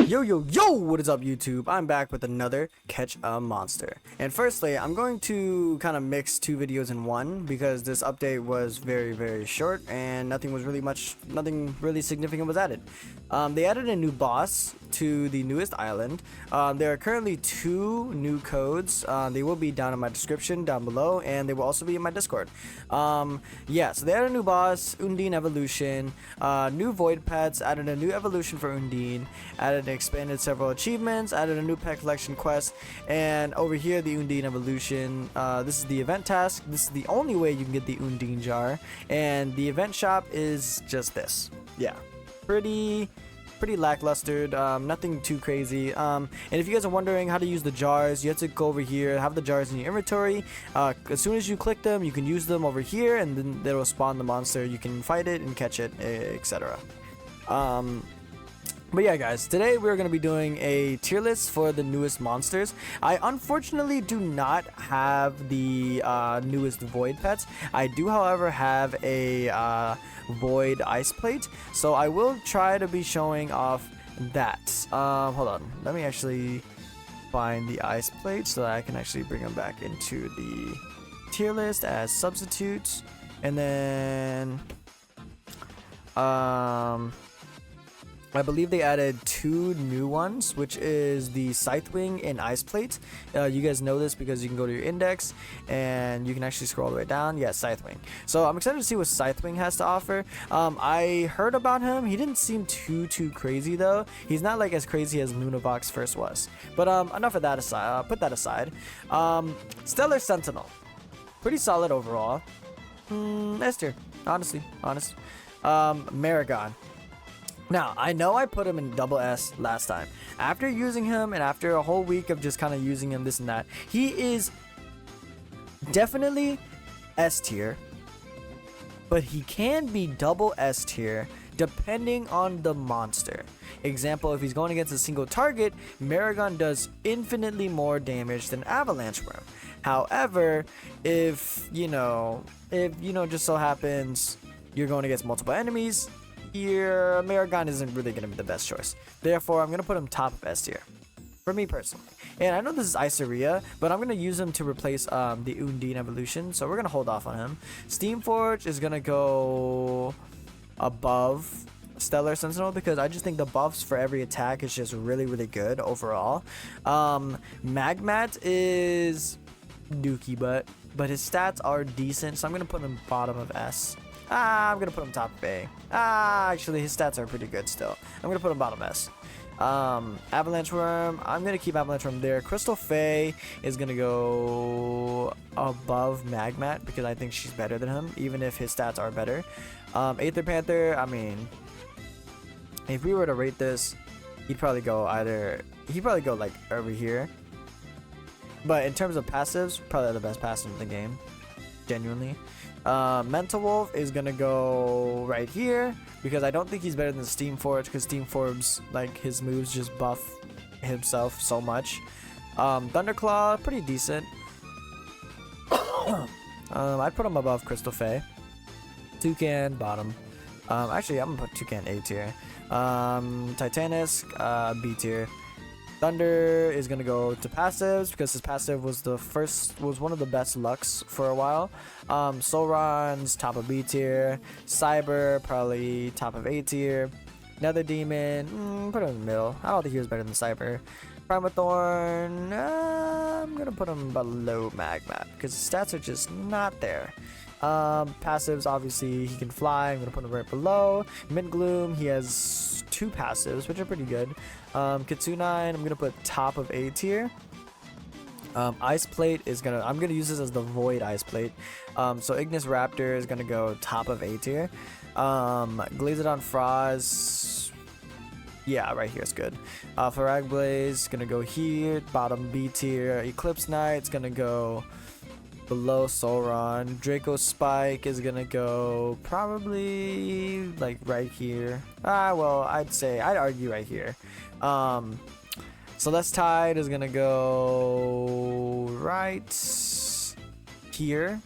Yo, yo, yo, what is up, YouTube? I'm back with another Catch a Monster. And firstly, I'm going to kind of mix two videos in one because this update was very short and nothing really significant was added. They added a new boss to the newest island. There are currently 2 new codes. They will be down in my description down below, and they will also be in my Discord. Yeah, so they added a new boss, Undine Evolution, new Void Pets, added a new evolution for Undine, added and expanded several achievements, added a new pet collection quest, and over here the Undine Evolution. This is the event task. This is the only way you can get the Undine jar, and the event shop is just this. Yeah, pretty lackluster, nothing too crazy. And if you guys are wondering how to use the jars, you have to go over here, have the jars in your inventory. As soon as you click them, you can use them over here, and then that'll spawn the monster. You can fight it and catch it, etc. But yeah, guys, today we're going to be doing a tier list for the newest monsters. I unfortunately do not have the newest Void Pets. I do, however, have a Void Ice Plate, so I will try to be showing off that. Hold on, let me actually find the Ice Plate so that I can actually bring them back into the tier list as substitutes. And then I believe they added 2 new ones, which is the Scythewing and Ice Plate. You guys know this because you can go to your index and you can actually scroll all the way down. Yeah, Scythewing. So I'm excited to see what Scythewing has to offer. I heard about him. He didn't seem too crazy though. He's not like as crazy as Lunavox first was. But enough of that aside. Put that aside. Stellar Sentinel, pretty solid overall. S tier, honestly. Maragon. Now, I know I put him in double S last time. After using him and after a whole week of just kind of using him this and that, he is definitely S tier, but he can be double S tier depending on the monster. Example, if he's going against a single target, Maragon does infinitely more damage than Avalanche Worm. However, if just so happens you're going against multiple enemies, your Maragon isn't really going to be the best choice. Therefore, I'm going to put him top of S tier for me personally. And I know this is Iceria, but I'm going to use him to replace the Undine Evolution, so we're going to hold off on him. Steamforge is going to go above Stellar Sentinel because I just think the buffs for every attack is just really good overall. Magmat is dookie, but his stats are decent, so I'm going to put him bottom of S. I'm gonna put him top of A. Actually, his stats are pretty good still. I'm gonna put him bottom S. Avalanche Worm, I'm gonna keep Avalanche Worm there. Crystal Fae is gonna go above Magmat because I think she's better than him, even if his stats are better. Aether Panther, I mean, if we were to rate this, he'd probably go like over here. But in terms of passives, probably the best passive in the game, genuinely. Mental Wolf is gonna go right here because I don't think he's better than Steamforge because Steamforge's like his moves just buff himself so much. Thunderclaw, pretty decent. I'd put him above Crystal Fae. Toucan, bottom. Actually, I'm gonna put Toucan A tier. Titanisk, B tier. Thunder is gonna go to passives because his passive was one of the best lucks for a while. Solron's top of B tier. Cyber probably top of A tier. Nether Demon, put him in the middle. I don't think he was better than Cyber. Primathorn, I'm gonna put him below Magmat because his stats are just not there. Passives, obviously he can fly. I'm gonna put him right below. Mint Gloom, he has 2 passives, which are pretty good. Kitsune, I'm gonna put top of A tier. Ice Plate is I'm gonna use this as the Void Ice Plate. So Ignis Raptor is gonna go top of A tier. Glazodon Frost, yeah, right here is good. Farag Blaze gonna go here, bottom B tier. Eclipse Knight's gonna go below Solron. Draco Spike is gonna go probably like right here. Well, I'd argue right here. Celestine is gonna go right here.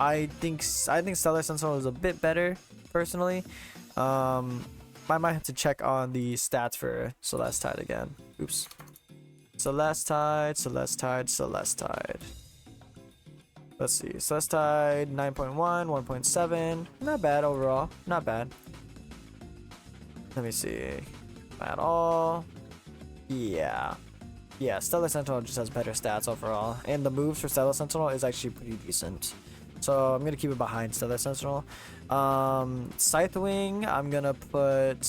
I think Stellar Sentinel is a bit better personally. I might have to check on the stats for Celestine again. Oops. Celestine. Let's see. Celestine 9.1, 1.7. Not bad overall. Not bad. Let me see. At all. Yeah. Yeah, Stellar Sentinel just has better stats overall. And the moves for Stellar Sentinel is actually pretty decent. So I'm going to keep it behind Stellar Sentinel. Scythewing, I'm going to put...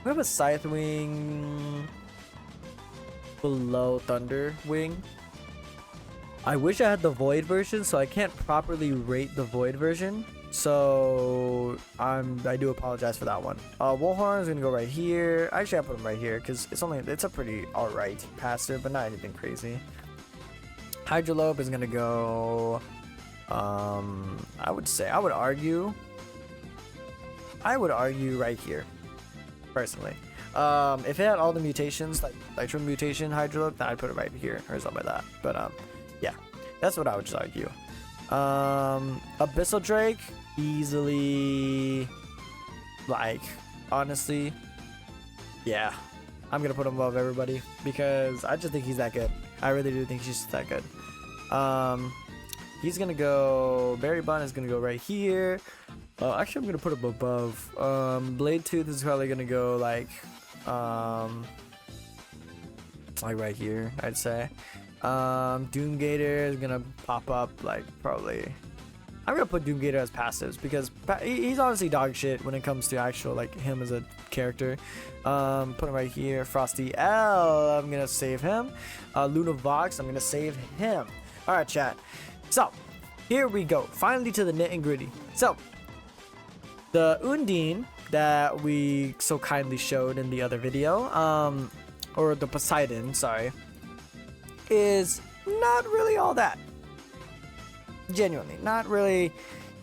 We have a Scythewing below Thunderwing. I wish I had the Void version, so I can't properly rate the Void version. So I do apologize for that one. Woolhorn is gonna go right here. Actually, I put him right here because it's a pretty alright passive, but not anything crazy. Hydrolope is gonna go. I would argue right here, personally. If it had all the mutations, like Nitro mutation, Hydrolope, then I'd put it right here or something like that. But yeah, that's what I would just argue. Abyssal Drake, easily, like, honestly, yeah, I'm gonna put him above everybody because I just think he's that good. I really do think he's just that good. He's gonna go, Berry Bun is gonna go right here. Actually, I'm gonna put him above. Blade Tooth is probably gonna go like right here, I'd say. Doomgator is gonna pop up like probably. I'm gonna put Doomgator as passives because he's honestly dog shit when it comes to actual like him as a character. Put him right here. Frosty L, I'm gonna save him. Luna Vox, I'm gonna save him. All right, chat. So here we go. Finally to the nit and gritty. So the Undine that we so kindly showed in the other video, or the Poseidon, sorry, is not really all that. Genuinely, not really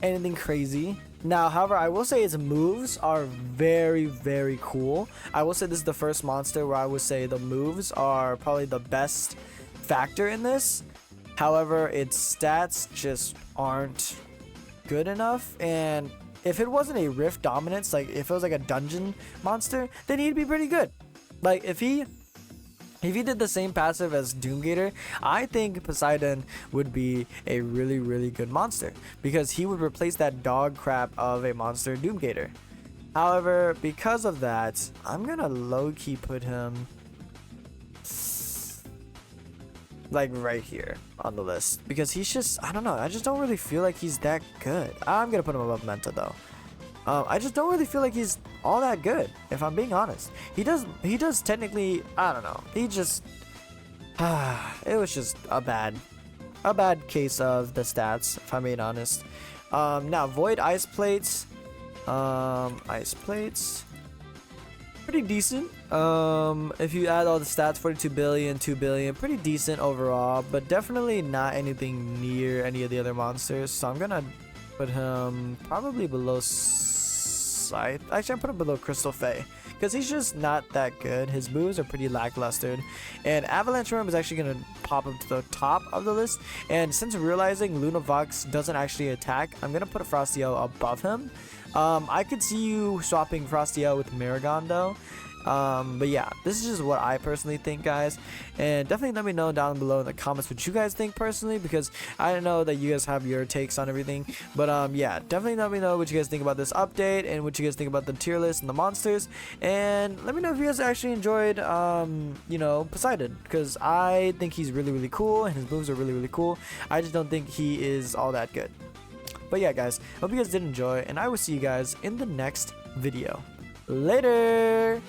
anything crazy. Now, however, I will say its moves are very, very cool. I will say this is the first monster where I would say the moves are probably the best factor in this. However, its stats just aren't good enough. And if it wasn't a Rift Dominance, like if it was like a dungeon monster, then he'd be pretty good. Like if he did the same passive as Doomgator, I think Poseidon would be a really, really good monster because he would replace that dog crap of a monster Doomgator. However, because of that, I'm gonna low-key put him like right here on the list because he's just, I don't know, I just don't really feel like he's that good. I'm gonna put him above Menta though. I just don't really feel like he's all that good, if I'm being honest. He does technically, I don't know. He just, it was just a bad case of the stats, if I'm being honest. Now Void Ice Plates, pretty decent. If you add all the stats, 42 billion, 2 billion, pretty decent overall, but definitely not anything near any of the other monsters. So I'm gonna put him probably below Scythe. Actually, I'm put him below Crystal Fae because he's just not that good. His moves are pretty lackluster, and Avalanche Worm is actually gonna pop up to the top of the list. And since realizing Luna Vox doesn't actually attack, I'm gonna put a Frostio above him. I could see you swapping Frostio with Maragon though. But yeah, this is just what I personally think, guys, and definitely let me know down below in the comments what you guys think personally, because I know that you guys have your takes on everything. But yeah, definitely let me know what you guys think about this update and what you guys think about the tier list and the monsters, and let me know if you guys actually enjoyed you know, Poseidon, because I think he's really, really cool and his moves are really, really cool. I just don't think he is all that good. But yeah, guys, hope you guys did enjoy, and I will see you guys in the next video. Later.